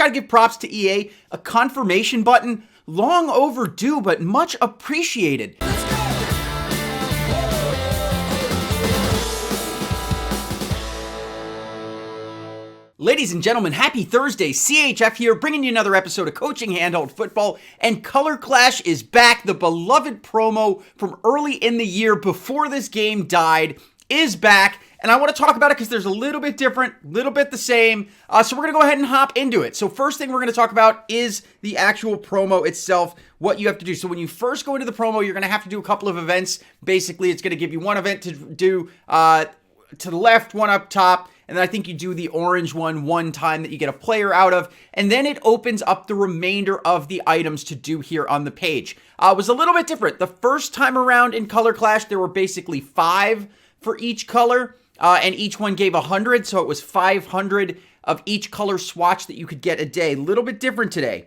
got to give props to EA. A confirmation button, long overdue, but much appreciated. Ladies and gentlemen, happy Thursday. CHF here, bringing you another episode of Coaching Handheld Football, and Color Clash is back. The beloved promo from early in the year before this game died is back, and I want to talk about it because there's a little bit different, little bit the same, so we're going to go ahead and hop into it. So first thing we're going to talk about is the actual promo itself, what you have to do. So when you first go into the promo, you're going to have to do a couple of events. Basically, it's going to give you one event to do to the left, one up top, and then I think you do the orange one time that you get a player out of, and then it opens up the remainder of the items to do here on the page. It was a little bit different. The first time around in Color Clash, there were basically 5 for each color, and each one gave 100, so it was 500 of each color swatch that you could get a day. A little bit different today.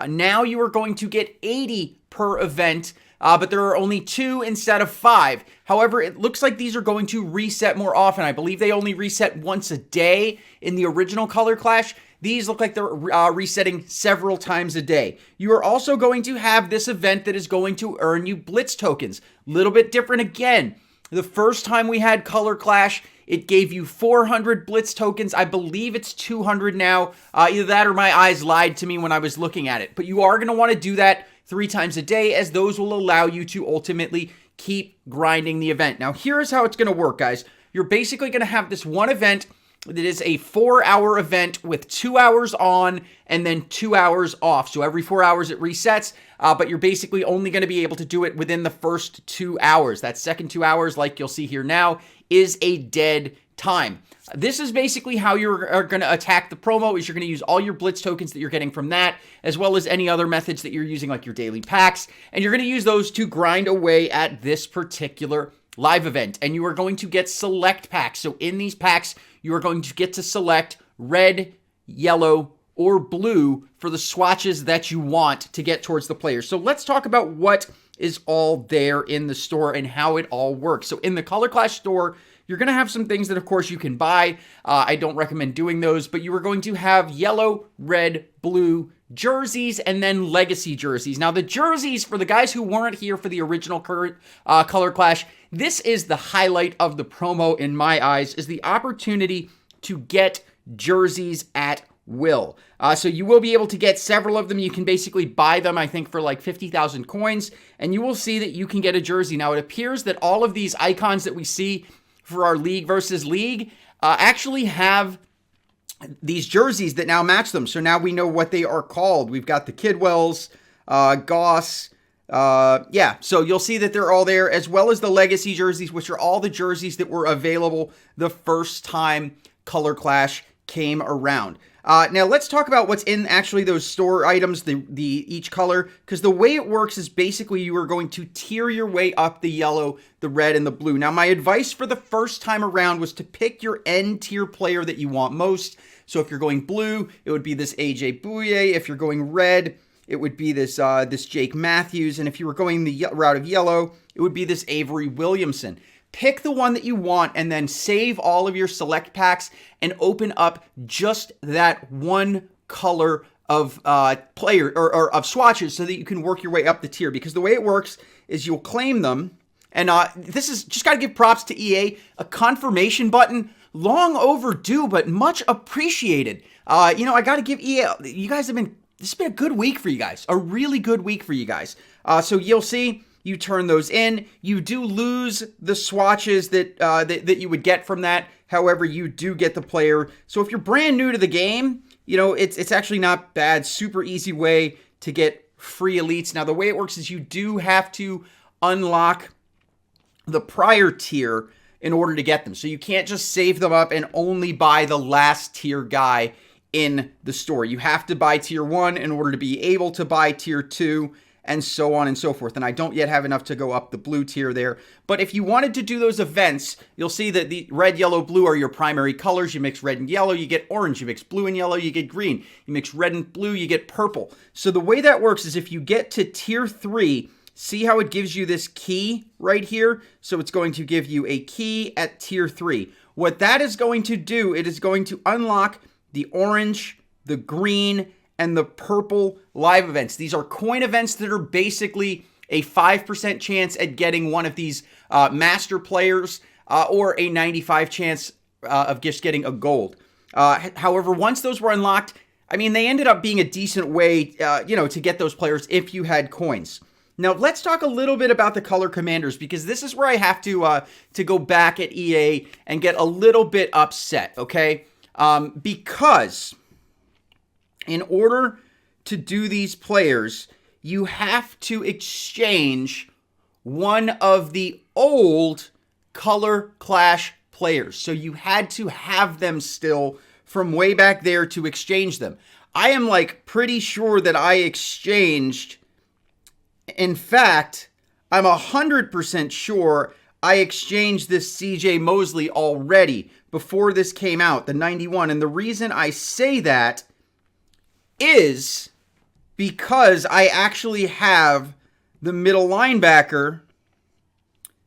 Now you are going to get 80 per event, but there are only 2 instead of 5. However, it looks like these are going to reset more often. I believe they only reset once a day in the original Color Clash. These look like they're resetting several times a day. You are also going to have this event that is going to earn you Blitz tokens. Little bit different again. The first time we had Color Clash, it gave you 400 Blitz tokens. I believe it's 200 now. Either that or my eyes lied to me when I was looking at it. But you are going to want to do that 3 times a day, as those will allow you to ultimately keep grinding the event. Now, here's how it's going to work, guys. You're basically going to have this one event that is a 4-hour event with 2 hours on and then 2 hours off. So every 4 hours it resets, but you're basically only going to be able to do it within the first 2 hours. That second 2 hours, like you'll see here now, is a dead time. This is basically how you're going to attack the promo, is you're going to use all your Blitz tokens that you're getting from that, as well as any other methods that you're using, like your daily packs, and you're going to use those to grind away at this particular live event. And you are going to get select packs. So in these packs, you are going to get to select red, yellow, or blue for the swatches that you want to get towards the players. So let's talk about what is all there in the store and how it all works. So in the Color Clash store, you're going to have some things that, of course, you can buy. I don't recommend doing those, but you are going to have yellow, red, blue jerseys, and then legacy jerseys. Now, the jerseys, for the guys who weren't here for the original current Color Clash, this is the highlight of the promo in my eyes, is the opportunity to get jerseys at will. So you will be able to get several of them. You can basically buy them, I think, for like 50,000 coins, and you will see that you can get a jersey. Now, it appears that all of these icons that we see for our League versus League actually have these jerseys that now match them. So now we know what they are called. We've got the Kidwells, Goss, so you'll see that they're all there, as well as the legacy jerseys, which are all the jerseys that were available the first time Color Clash came around. Now let's talk about what's in actually those store items, the each color, because the way it works is basically you are going to tier your way up the yellow, the red, and the blue. Now, my advice for the first time around was to pick your end tier player that you want most. So if you're going blue, it would be this AJ Bouye. If you're going red, it would be this Jake Matthews. And if you were going the route of yellow, it would be this Avery Williamson. Pick the one that you want and then save all of your select packs and open up just that one color of player or of swatches so that you can work your way up the tier. Because the way it works is you'll claim them. And this is just got to give props to EA. A confirmation button, long overdue, but much appreciated. I got to give EA, you guys have been, this has been a good week for you guys. A really good week for you guys. So you'll see. You turn those in. You do lose the swatches that you would get from that. However, you do get the player. So if you're brand new to the game, it's actually not bad. Super easy way to get free elites. Now, the way it works is you do have to unlock the prior tier in order to get them. So you can't just save them up and only buy the last tier guy in the store. You have to buy tier 1 in order to be able to buy tier 2. And so on and so forth. And I don't yet have enough to go up the blue tier there. But if you wanted to do those events, you'll see that the red, yellow, blue are your primary colors. You mix red and yellow, you get orange. You mix blue and yellow, you get green. You mix red and blue, you get purple. So the way that works is if you get to tier 3, see how it gives you this key right here? So it's going to give you a key at tier 3. What that is going to do, it is going to unlock the orange, the green, and the purple live events. These are coin events that are basically a 5% chance at getting one of these master players or a 95 chance of just getting a gold. However, once those were unlocked, I mean, they ended up being a decent way, to get those players if you had coins. Now, let's talk a little bit about the color commanders, because this is where I have to go back at EA and get a little bit upset, okay? Because in order to do these players, you have to exchange one of the old Color Clash players. So you had to have them still from way back there to exchange them. I am pretty sure that I exchanged. In fact, I'm 100% sure I exchanged this CJ Mosley already before this came out, the 91. And the reason I say that is because I actually have the middle linebacker,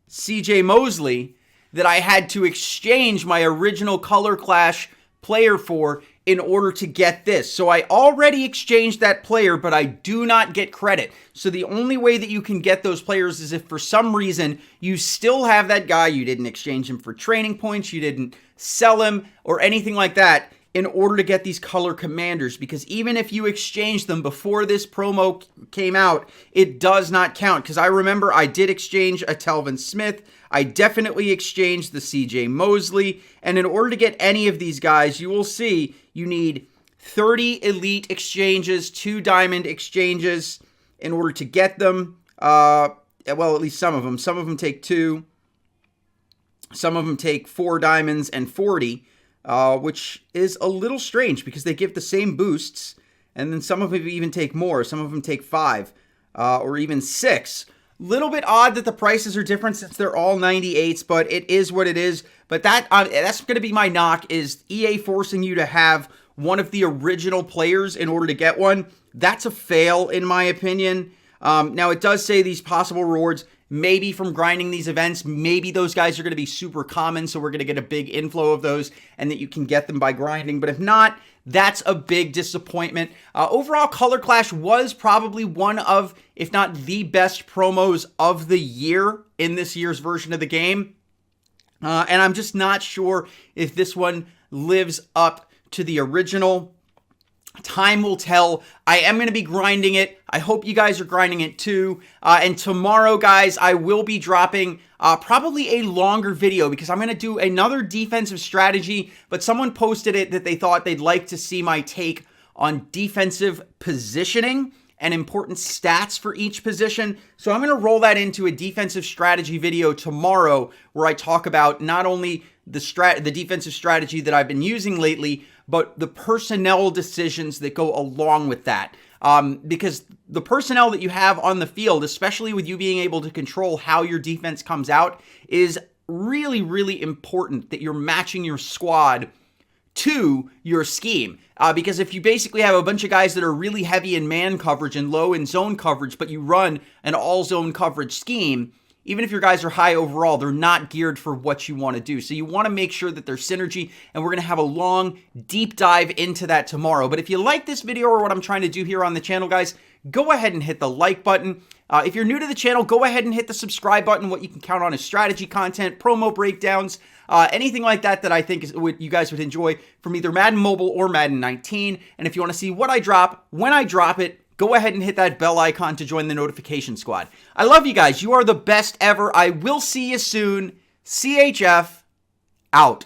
CJ Mosley, that I had to exchange my original Color Clash player for in order to get this. So I already exchanged that player, but I do not get credit. So the only way that you can get those players is if for some reason you still have that guy, you didn't exchange him for training points, you didn't sell him or anything like that, in order to get these color commanders. Because even if you exchange them before this promo came out, it does not count. Because I remember I did exchange a Telvin Smith. I definitely exchanged the CJ Mosley. And in order to get any of these guys, you will see you need 30 elite exchanges, 2 diamond exchanges in order to get them. Well, at least some of them. Some of them take 2. Some of them take 4 diamonds and 40. Which is a little strange because they give the same boosts, and then some of them even take more. Some of them take 5 or even 6. Little bit odd that the prices are different since they're all 98s, but it is what it is. But that's going to be my knock, is EA forcing you to have one of the original players in order to get one. That's a fail, in my opinion. Now, it does say these possible rewards, maybe from grinding these events, maybe those guys are going to be super common, so we're going to get a big inflow of those, and that you can get them by grinding. But if not, that's a big disappointment. Overall, Color Clash was probably one of, if not the best promos of the year in this year's version of the game. And I'm just not sure if this one lives up to the original. Time will tell. I am going to be grinding it. I hope you guys are grinding it too. And tomorrow, guys, I will be dropping probably a longer video because I'm going to do another defensive strategy. But someone posted it that they thought they'd like to see my take on defensive positioning and important stats for each position. So I'm going to roll that into a defensive strategy video tomorrow where I talk about not only the defensive strategy that I've been using lately, but the personnel decisions that go along with that. Because the personnel that you have on the field, especially with you being able to control how your defense comes out, is really, really important that you're matching your squad to your scheme. Because if you basically have a bunch of guys that are really heavy in man coverage and low in zone coverage, but you run an all-zone coverage scheme, even if your guys are high overall, they're not geared for what you want to do. So you want to make sure that there's synergy, and we're going to have a long, deep dive into that tomorrow. But if you like this video or what I'm trying to do here on the channel, guys, go ahead and hit the like button. If you're new to the channel, go ahead and hit the subscribe button. What you can count on is strategy content, promo breakdowns, anything like that that I think is what you guys would enjoy from either Madden Mobile or Madden 19. And if you want to see what I drop, when I drop it, go ahead and hit that bell icon to join the notification squad. I love you guys. You are the best ever. I will see you soon. CHF out.